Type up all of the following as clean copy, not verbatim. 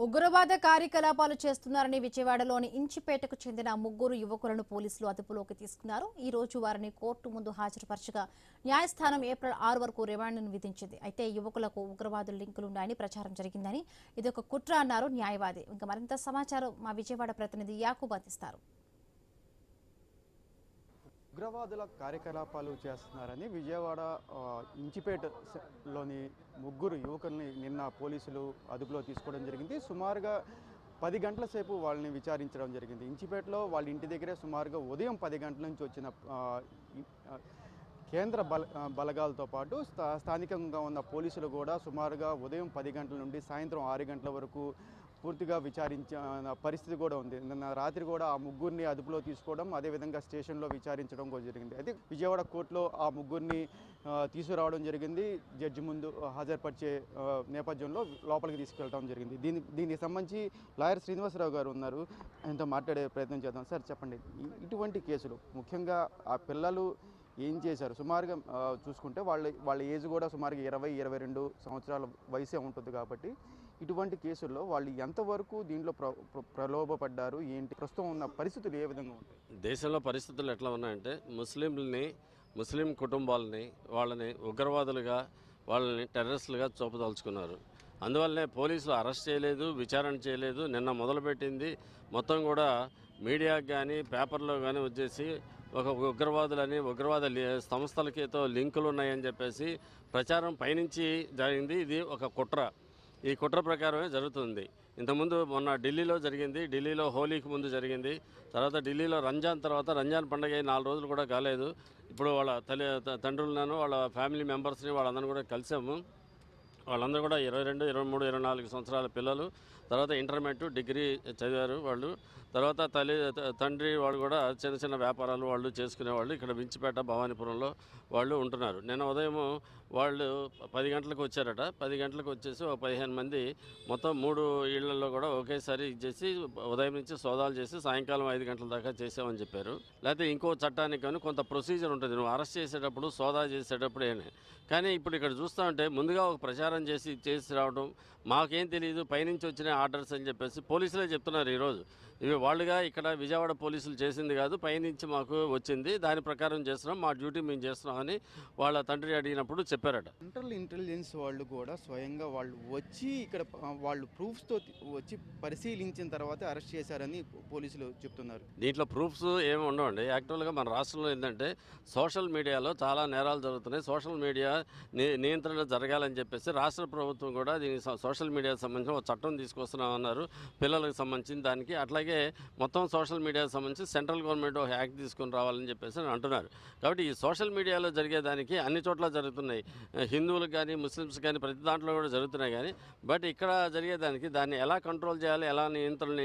ఉగ్రవాద కార్యకలాపాలు చేస్తున్నారని విజయవాడలోని ఇంచిపేటకు చెందిన ముగ్గురు యువకులను పోలీసులు అదుపులోకి తీసుకున్నారు. ఈ రోజు వారిని కోర్టు ముందు హాజరుపరచగా న్యాయస్థానం ఏప్రిల్ 6 వరకు రిమాండ్ను విధించింది. అయితే యువకులకు ఉగ్రవాదుల లింకులున్నాయని ప్రచారం జరిగిందని ఇది ఒక కుట్ర అన్నారు న్యాయవాది. ఇంకా మరింత సమాచారం మా విజయవాడ ప్రతినిధి యాకూబ్ అందిస్తారు. ఉగ్రవాదుల కార్యకలాపాలు చేస్తున్నారని విజయవాడ ఇంచిపేటలోని ముగ్గురు యువకుల్ని నిన్న పోలీసులు అదుపులో తీసుకోవడం జరిగింది. సుమారుగా 10 గంటల సేపు వాళ్ళని విచారించడం జరిగింది. ఇంచిపేటలో వాళ్ళ ఇంటి దగ్గరే సుమారుగా ఉదయం 10 గంటల నుంచి వచ్చిన కేంద్ర బలగాలతో పాటు స్థానికంగా ఉన్న పోలీసులు కూడా సుమారుగా ఉదయం 10 గంటల నుండి సాయంత్రం 6 గంటల వరకు పూర్తిగా విచారించిన పరిస్థితి కూడా ఉంది. నిన్న రాత్రి కూడా ఆ ముగ్గురిని అదుపులో తీసుకోవడం, అదేవిధంగా స్టేషన్లో విచారించడం కూడా జరిగింది. అయితే విజయవాడ కోర్టులో ఆ ముగ్గురిని తీసుకురావడం జరిగింది. జడ్జి ముందు హాజరుపరిచే నేపథ్యంలో లోపలికి తీసుకెళ్ళడం జరిగింది. దీనికి సంబంధించి లాయర్ శ్రీనివాసరావు గారు ఉన్నారు, ఆయనతో మాట్లాడే ప్రయత్నం చేద్దాం. సార్ చెప్పండి, ఇటువంటి కేసులు ముఖ్యంగా ఆ పిల్లలు ఏం చేశారు? సుమారుగా చూసుకుంటే వాళ్ళ ఏజ్ కూడా సుమారుగా 20-22 సంవత్సరాల వయసే ఉంటుంది. కాబట్టి ఇటువంటి కేసుల్లో వాళ్ళు ఎంతవరకు దీంట్లో ప్రలోభపడ్డారు, ఏంటి ప్రస్తుతం ఉన్న పరిస్థితులు ఏ విధంగా ఉంటాయి? దేశంలో పరిస్థితులు ఎట్లా ఉన్నాయంటే ముస్లిం కుటుంబాలని వాళ్ళని ఉగ్రవాదులుగా, వాళ్ళని టెర్రరిస్టులుగా చూపదలుచుకున్నారు. అందువల్లనే పోలీసులు అరెస్ట్ చేయలేదు, విచారణ చేయలేదు. నిన్న మొదలుపెట్టింది మొత్తం కూడా మీడియాకి కానీ పేపర్లో కానీ వచ్చేసి ఒక ఉగ్రవాదులని, ఉగ్రవాద సంస్థలకితో లింకులు ఉన్నాయని చెప్పేసి ప్రచారం పైనుంచి జరిగింది. ఇది ఒక కుట్ర. ఈ కుట్ర ప్రకారమే జరుగుతుంది. ఇంతకుముందు మొన్న ఢిల్లీలో జరిగింది. ఢిల్లీలో హోలీకి ముందు జరిగింది. తర్వాత ఢిల్లీలో రంజాన్ పండుగ 4 రోజులు కూడా కాలేదు. ఇప్పుడు వాళ్ళ తండ్రులను, వాళ్ళ ఫ్యామిలీ మెంబర్స్ని వాళ్ళందరూ కూడా కలిసాము. వాళ్ళందరూ కూడా 22, 23, 24 సంవత్సరాల పిల్లలు. తర్వాత ఇంటర్మీడియట్, డిగ్రీ చదివారు వాళ్ళు. తర్వాత తండ్రి వాళ్ళు కూడా చిన్న చిన్న వ్యాపారాలు వాళ్ళు చేసుకునేవాళ్ళు. ఇక్కడ వించిపేట, భవానీపురంలో వాళ్ళు ఉంటున్నారు. నిన్న ఉదయం వాళ్ళు 10 గంటలకు వచ్చారట. 10 గంటలకు వచ్చేసి ఒక 15 మంది మొత్తం 3 ఇళ్లలో కూడా ఒకేసారి ఇచ్చేసి ఉదయం నుంచి సోదాలు చేసి సాయంకాలం 5 గంటల దాకా చేసామని చెప్పారు. లేకపోతే ఇంకో చట్టానికి కానీ కొంత ప్రొసీజర్ ఉంటుంది. నువ్వు అరెస్ట్ చేసేటప్పుడు, సోదా చేసేటప్పుడు కానీ ఇప్పుడు ఇక్కడ చూస్తూ ఉంటే ముందుగా ఒక ప్రచారం చేసి రావడం, మాకేం తెలియదు, పైనుంచి వచ్చిన ఆర్డర్స్ అని చెప్పేసి పోలీసులే చెప్తున్నారు ఈరోజు. ఇవి వాళ్ళుగా ఇక్కడ విజయవాడ పోలీసులు చేసింది కాదు, పైనుంచి మాకు వచ్చింది, దాని ప్రకారం చేస్తున్నాం, మా డ్యూటీ మేము చేస్తున్నామని వాళ్ళ తండ్రి అడిగినప్పుడు చెప్పారట. సెంట్రల్ ఇంటెలిజెన్స్ వాళ్ళు కూడా స్వయంగా వాళ్ళు వచ్చి ఇక్కడ వాళ్ళు ప్రూఫ్స్తో వచ్చి పరిశీలించిన తర్వాత అరెస్ట్ చేశారని పోలీసులు చెప్తున్నారు. దీంట్లో ప్రూఫ్స్ ఏమి ఉండవండి. యాక్చువల్గా మన రాష్ట్రంలో ఏంటంటే సోషల్ మీడియాలో చాలా నేరాలు జరుగుతున్నాయి. సోషల్ మీడియా నియంత్రణ జరగాలని చెప్పేసి రాష్ట్ర ప్రభుత్వం కూడా దీనికి సోషల్ మీడియాకి సంబంధించిన ఒక చట్టం తీసుకొస్తున్నామన్నారు, పిల్లలకు సంబంధించిన దానికి. అట్లాగే మొత్తం సోషల్ మీడియాకి సంబంధించి సెంట్రల్ గవర్నమెంట్ ఒక యాక్ట్ తీసుకొని రావాలని చెప్పేసి అంటున్నారు. కాబట్టి ఈ సోషల్ మీడియాలో జరిగేదానికి అన్ని చోట్ల జరుగుతున్నాయి. హిందువులకు కానీ, ముస్లిమ్స్ కానీ ప్రతి దాంట్లో కూడా జరుగుతున్నాయి. కానీ బట్ ఇక్కడ జరిగేదానికి దాన్ని ఎలా కంట్రోల్ చేయాలి, ఎలా నియంత్రణ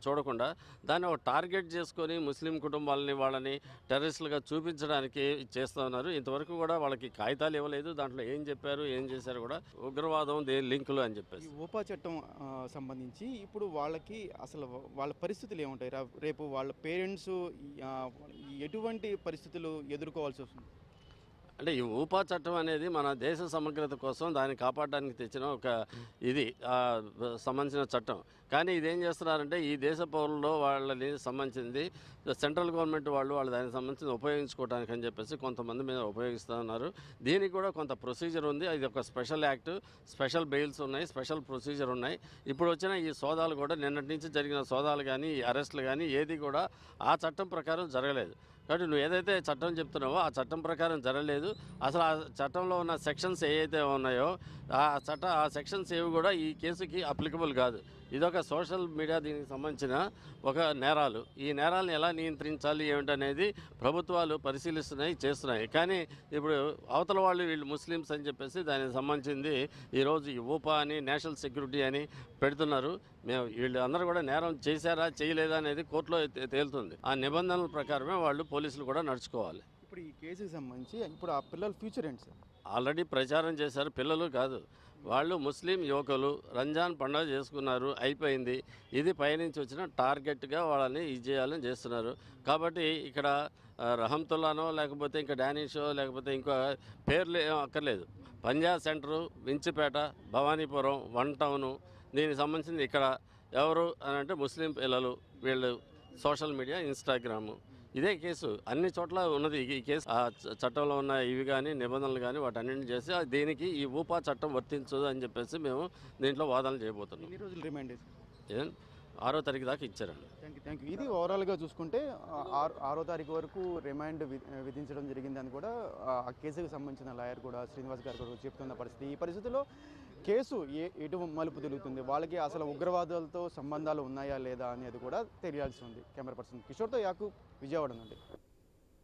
చూడకుండా దాన్ని ఒక టార్గెట్ చేసుకొని ముస్లిం కుటుంబాలని, వాళ్ళని టెర్రరిస్టులుగా చూపించడానికి చేస్తూ ఉన్నారు. ఇంతవరకు కూడా వాళ్ళకి కాగితాలు ఇవ్వలేదు, దాంట్లో ఏం చెప్పారు, ఏం చేశారు కూడా ఉగ్రవాదం లింకులు అని చెప్పేసి. ఊపా చట్టం సంబంధించి ఇప్పుడు వాళ్ళకి అసలు వాళ్ళ పరిస్థితులు ఏముంటాయి? రేపు వాళ్ళ పేరెంట్స్ ఎటువంటి పరిస్థితులు ఎదుర్కోవాల్సి వస్తుంది? అంటే ఈ ఊపా చట్టం అనేది మన దేశ సమగ్రత కోసం దాన్ని కాపాడడానికి తెచ్చిన ఒక సంబంధించిన చట్టం. కానీ ఇదేం చేస్తున్నారంటే ఈ దేశ పౌరుల్లో వాళ్ళని సంబంధించింది సెంట్రల్ గవర్నమెంట్ వాళ్ళు దానికి సంబంధించి ఉపయోగించుకోవడానికి అని చెప్పేసి కొంతమంది మీద ఉపయోగిస్తూ ఉన్నారు. దీనికి కూడా కొంత ప్రొసీజర్ ఉంది. ఇది ఒక స్పెషల్ యాక్ట్, స్పెషల్ బెయిల్స్ ఉన్నాయి, స్పెషల్ ప్రొసీజర్ ఉన్నాయి. ఇప్పుడు వచ్చిన ఈ సోదాలు కూడా నిన్నటి నుంచి జరిగిన సోదాలు కానీ, ఈ అరెస్టులు కానీ ఏది కూడా ఆ చట్టం ప్రకారం జరగలేదు. కాబట్టి నువ్వు ఏదైతే చట్టం చెప్తున్నావో ఆ చట్టం ప్రకారం జరగలేదు. అసలు ఆ చట్టంలో ఉన్న సెక్షన్స్ ఏవైతే ఉన్నాయో ఆ సెక్షన్స్ ఏవి కూడా ఈ కేసుకి అప్లికబుల్ కాదు. ఇదొక సోషల్ మీడియా దీనికి సంబంధించిన ఒక నేరాలు. ఈ నేరాలను ఎలా నియంత్రించాలి ఏమిటనేది ప్రభుత్వాలు పరిశీలిస్తున్నాయి, చేస్తున్నాయి. కానీ ఇప్పుడు అవతల వాళ్ళు వీళ్ళు ముస్లిమ్స్ అని చెప్పేసి దానికి సంబంధించింది ఈరోజు ఈ ఊపా అని, నేషనల్ సెక్యూరిటీ అని పెడుతున్నారు. మేము వీళ్ళందరూ కూడా నేరం చేశారా చేయలేదా అనేది కోర్టులో తేలుతుంది. ఆ నిబంధనల ప్రకారమే వాళ్ళు పోలీసులు కూడా నడుచుకోవాలి. ఇప్పుడు ఈ కేసుకి సంబంధించి ఇప్పుడు ఆ పిల్లల ఫ్యూచర్ ఏంటి సార్? ఆల్రెడీ ప్రచారం చేశారు. పిల్లలు కాదు, వాళ్ళు ముస్లిం యువకులు రంజాన్ పండుగ చేసుకున్నారు, అయిపోయింది. ఇది పైనుంచి వచ్చిన టార్గెట్గా వాళ్ళని ఇది చేయాలని చేస్తున్నారు. కాబట్టి ఇక్కడ రహంతుల్లానో లేకపోతే ఇంకా డానిషో లేకపోతే ఇంకో పేర్లు ఏం అక్కర్లేదు. పంజాబ్ సెంటరు, వించిపేట, భవానీపురం, 1 టౌను, దీనికి సంబంధించింది ఇక్కడ ఎవరు అని అంటే ముస్లిం పిల్లలు, వీళ్ళు సోషల్ మీడియా, ఇన్స్టాగ్రాము, ఇదే కేసు అన్ని చోట్ల ఉన్నది. ఈ కేసు ఆ చట్టంలో ఉన్న ఇవి కానీ నిబంధనలు కానీ వాటన్నింటిని చేసి దీనికి ఈ ఊపా చట్టం వర్తించదు అని చెప్పేసి మేము దీంట్లో వాదనలు చేయబోతున్నాం. ఎన్ని రోజులు రిమైండ్? 6వ తారీఖు దాకా ఇచ్చారండి. Thank you. ఇది ఓవరాల్గా చూసుకుంటే 6వ తారీఖు వరకు రిమాండ్ విధించడం జరిగిందని కూడా ఆ కేసుకు సంబంధించిన లాయర్ కూడా శ్రీనివాస్ గారు కూడా చెప్తున్న పరిస్థితి. ఈ పరిస్థితుల్లో కేసు ఎటు మలుపు తిరుగుతుంది, వాళ్ళకి అసలు ఉగ్రవాదులతో సంబంధాలు ఉన్నాయా లేదా అనేది కూడా తెలియాల్సి ఉంది. కెమెరా పర్సన్ కిషోర్తో యాకూబ్, విజయవాడ నుండి.